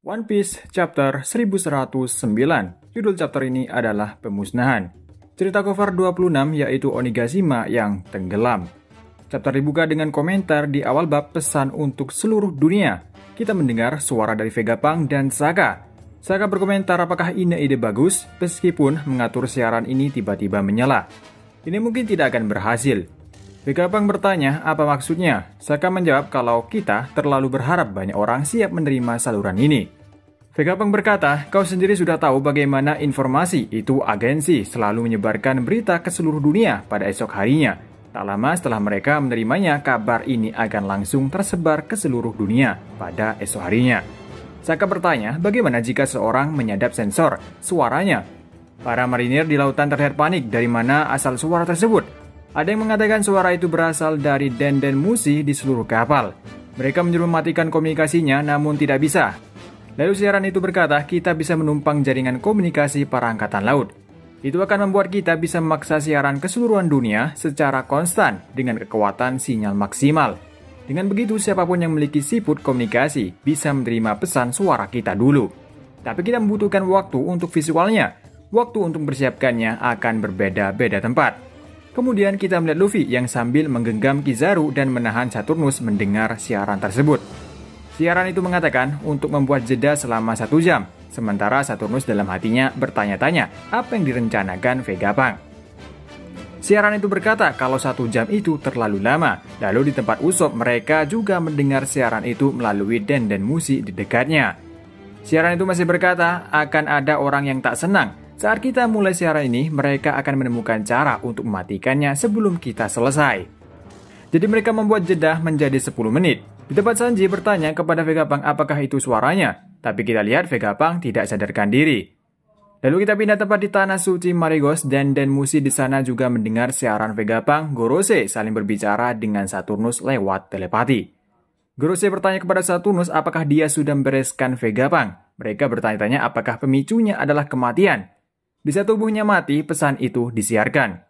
One Piece chapter 1109. Judul chapter ini adalah Pemusnahan. Cerita cover 26 yaitu Onigashima yang tenggelam. Chapter dibuka dengan komentar di awal bab pesan untuk seluruh dunia. Kita mendengar suara dari Vegapunk dan Saka. Saka berkomentar apakah ini ide bagus meskipun mengatur siaran ini tiba-tiba menyala. Ini mungkin tidak akan berhasil. Vegapunk bertanya apa maksudnya. Saka menjawab kalau kita terlalu berharap banyak orang siap menerima saluran ini. Vegapunk berkata, kau sendiri sudah tahu bagaimana informasi itu agensi selalu menyebarkan berita ke seluruh dunia pada esok harinya. Tak lama setelah mereka menerimanya, kabar ini akan langsung tersebar ke seluruh dunia pada esok harinya. Saka bertanya, bagaimana jika seorang menyadap sensor suaranya? Para marinir di lautan terlihat panik dari mana asal suara tersebut. Ada yang mengatakan suara itu berasal dari Den Mushi di seluruh kapal. Mereka menyuruh mematikan komunikasinya namun tidak bisa. Lalu siaran itu berkata kita bisa menumpang jaringan komunikasi para angkatan laut. Itu akan membuat kita bisa memaksa siaran keseluruhan dunia secara konstan dengan kekuatan sinyal maksimal. Dengan begitu siapapun yang memiliki siput komunikasi bisa menerima pesan suara kita dulu. Tapi kita membutuhkan waktu untuk visualnya. Waktu untuk mempersiapkannya akan berbeda-beda tempat. Kemudian kita melihat Luffy yang sambil menggenggam Kizaru dan menahan Saturnus mendengar siaran tersebut. Siaran itu mengatakan untuk membuat jeda selama 1 jam, sementara Saturnus dalam hatinya bertanya-tanya apa yang direncanakan Vegapunk. Siaran itu berkata kalau 1 jam itu terlalu lama, lalu di tempat Usopp mereka juga mendengar siaran itu melalui Den Mushi di dekatnya. Siaran itu masih berkata akan ada orang yang tak senang. Saat kita mulai siaran ini, mereka akan menemukan cara untuk mematikannya sebelum kita selesai. Jadi mereka membuat jeda menjadi 10 menit. Di tempat Sanji bertanya kepada Vegapunk apakah itu suaranya. Tapi kita lihat Vegapunk tidak sadarkan diri. Lalu kita pindah tempat di Tanah Suci Marigos dan Den Mushi di sana juga mendengar siaran Vegapunk, Gorose saling berbicara dengan Saturnus lewat telepati. Gorose bertanya kepada Saturnus apakah dia sudah membereskan Vegapunk. Mereka bertanya-tanya apakah pemicunya adalah kematian. Bisa tubuhnya mati, pesan itu disiarkan.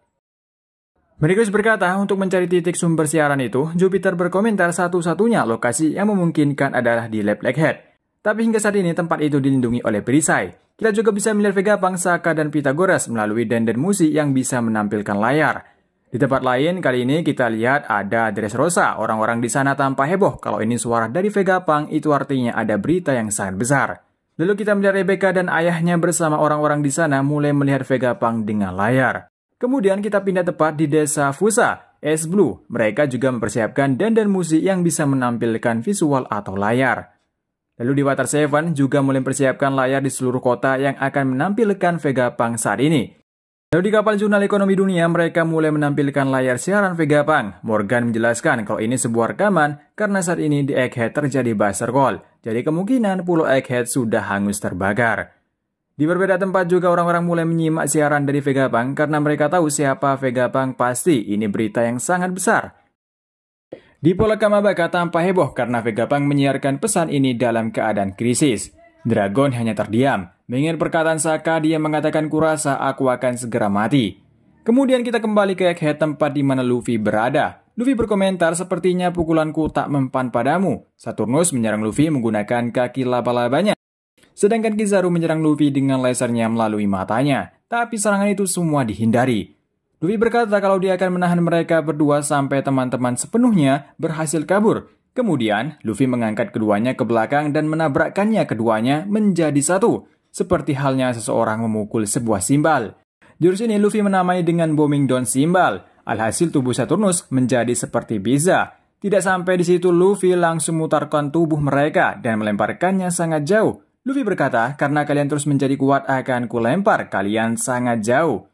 Marigos berkata untuk mencari titik sumber siaran itu, Jupiter berkomentar satu-satunya lokasi yang memungkinkan adalah di Lab Blackhead. Tapi hingga saat ini tempat itu dilindungi oleh perisai. Kita juga bisa melihat Vegapunk, Saka, dan Pythagoras melalui Den Mushi yang bisa menampilkan layar. Di tempat lain, kali ini kita lihat ada Dressrosa. Orang-orang di sana tampak heboh kalau ini suara dari Vegapunk, itu artinya ada berita yang sangat besar. Lalu kita melihat Rebecca dan ayahnya bersama orang-orang di sana mulai melihat Vegapunk dengan layar. Kemudian kita pindah tepat di desa Fusa, Ace Blue. Mereka juga mempersiapkan Den Mushi yang bisa menampilkan visual atau layar. Lalu di Water 7 juga mulai mempersiapkan layar di seluruh kota yang akan menampilkan Vegapunk saat ini. Lalu di kapal jurnal ekonomi dunia mereka mulai menampilkan layar siaran Vegapunk. Morgan menjelaskan kalau ini sebuah rekaman karena saat ini di Egghead terjadi Buster Call. Jadi kemungkinan pulau Egghead sudah hangus terbakar. Di berbeda tempat juga orang-orang mulai menyimak siaran dari Vegapunk karena mereka tahu siapa Vegapunk, pasti ini berita yang sangat besar. Di Pola Kamabaka tampak heboh karena Vegapunk menyiarkan pesan ini dalam keadaan krisis. Dragon hanya terdiam. Mengingat perkataan Saka, dia mengatakan kurasa aku akan segera mati. Kemudian kita kembali ke Egghead tempat di mana Luffy berada. Luffy berkomentar sepertinya pukulanku tak mempan padamu. Saturnus menyerang Luffy menggunakan kaki laba-labanya. Sedangkan Kizaru menyerang Luffy dengan lasernya melalui matanya. Tapi serangan itu semua dihindari. Luffy berkata kalau dia akan menahan mereka berdua sampai teman-teman sepenuhnya berhasil kabur. Kemudian, Luffy mengangkat keduanya ke belakang dan menabrakkannya keduanya menjadi satu. Seperti halnya seseorang memukul sebuah simbal. Jurus ini Luffy menamai dengan Booming Down Simbal. Alhasil tubuh Saturnus menjadi seperti pizza. Tidak sampai di situ Luffy langsung memutarkan tubuh mereka dan melemparkannya sangat jauh. Luffy berkata, karena kalian terus menjadi kuat akan kulempar kalian sangat jauh.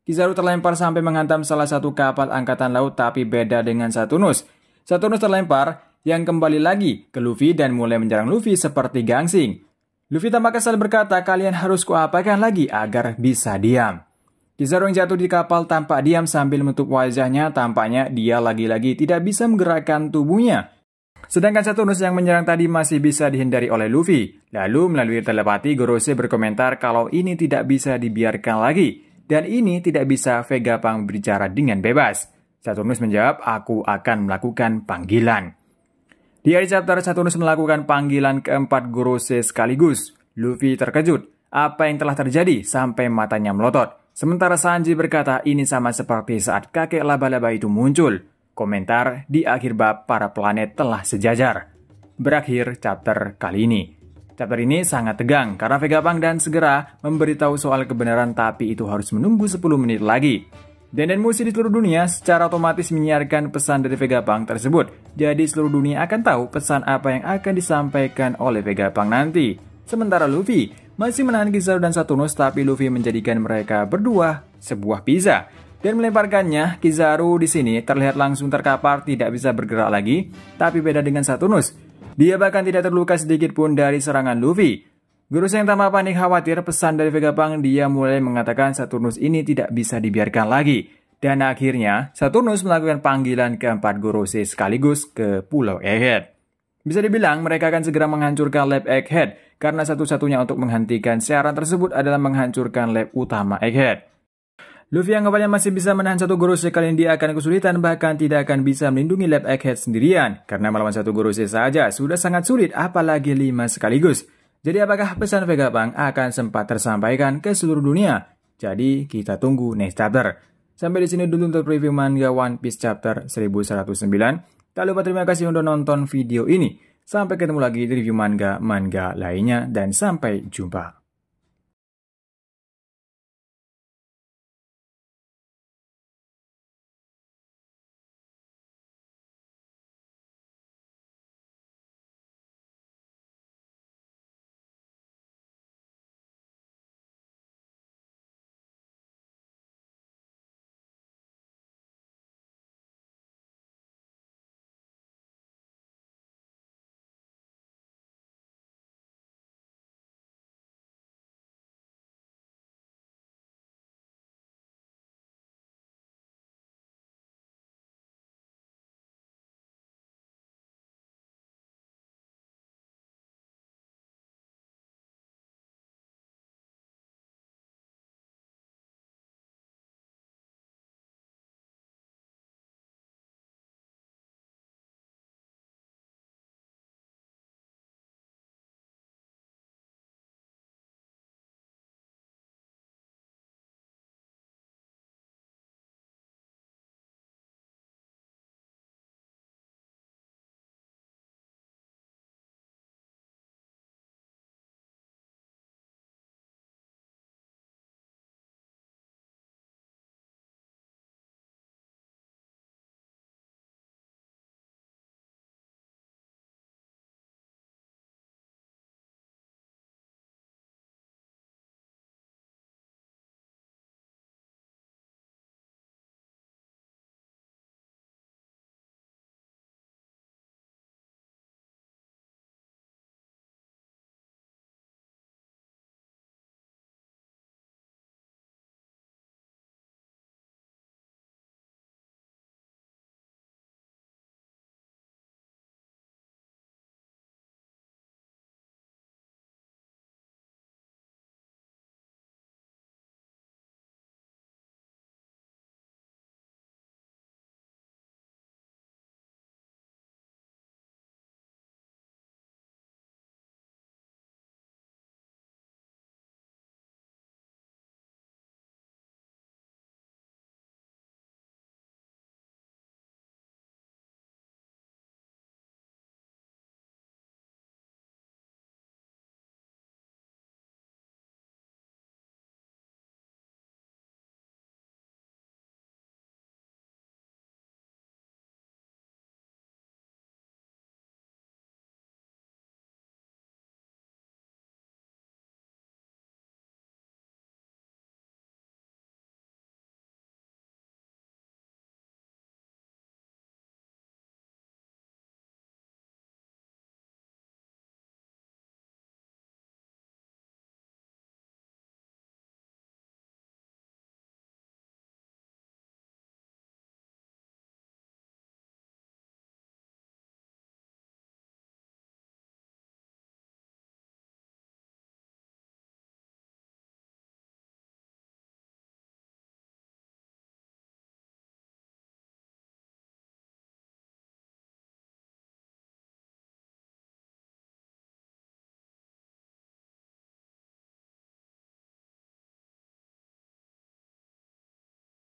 Kizaru terlempar sampai menghantam salah satu kapal angkatan laut tapi beda dengan Saturnus. Saturnus terlempar yang kembali lagi ke Luffy dan mulai menyerang Luffy seperti gangsing. Luffy tampak kesal berkata, kalian harus kuapakan lagi agar bisa diam. Kizaru yang jatuh di kapal tampak diam sambil menutup wajahnya, tampaknya dia lagi-lagi tidak bisa menggerakkan tubuhnya. Sedangkan Saturnus yang menyerang tadi masih bisa dihindari oleh Luffy. Lalu melalui telepati Gorose berkomentar kalau ini tidak bisa dibiarkan lagi. Dan ini tidak bisa Vegapunk berbicara dengan bebas. Saturnus menjawab, aku akan melakukan panggilan. Di hari chapter, Saturnus melakukan panggilan keempat Gorose sekaligus. Luffy terkejut. Apa yang telah terjadi sampai matanya melotot. Sementara Sanji berkata ini sama seperti saat kakek laba-laba itu muncul. Komentar di akhir bab para planet telah sejajar. Berakhir chapter kali ini. Chapter ini sangat tegang karena Vegapunk dan segera memberitahu soal kebenaran, tapi itu harus menunggu 10 menit lagi. Dan musuh di seluruh dunia secara otomatis menyiarkan pesan dari Vegapunk tersebut. Jadi seluruh dunia akan tahu pesan apa yang akan disampaikan oleh Vegapunk nanti. Sementara Luffy masih menahan Kizaru dan Saturnus, tapi Luffy menjadikan mereka berdua sebuah pizza dan melemparkannya. Kizaru di sini terlihat langsung terkapar, tidak bisa bergerak lagi, tapi beda dengan Saturnus. Dia bahkan tidak terluka sedikit pun dari serangan Luffy. Gorose yang tambah panik khawatir pesan dari Vegapunk, dia mulai mengatakan Saturnus ini tidak bisa dibiarkan lagi. Dan akhirnya Saturnus melakukan panggilan keempat Gorose sekaligus ke Pulau Egghead. Bisa dibilang mereka akan segera menghancurkan lab Egghead, karena satu-satunya untuk menghentikan siaran tersebut adalah menghancurkan lab utama Egghead. Luffy yang awalnya masih bisa menahan satu Gorose, kali ini dia akan kesulitan, bahkan tidak akan bisa melindungi lab Egghead sendirian. Karena melawan satu Gorose saja sudah sangat sulit, apalagi 5 sekaligus. Jadi apakah pesan Vegapunk akan sempat tersampaikan ke seluruh dunia? Jadi kita tunggu next chapter. Sampai di sini dulu untuk review manga One Piece chapter 1109. Tak lupa terima kasih untuk nonton video ini. Sampai ketemu lagi di review manga lainnya dan sampai jumpa.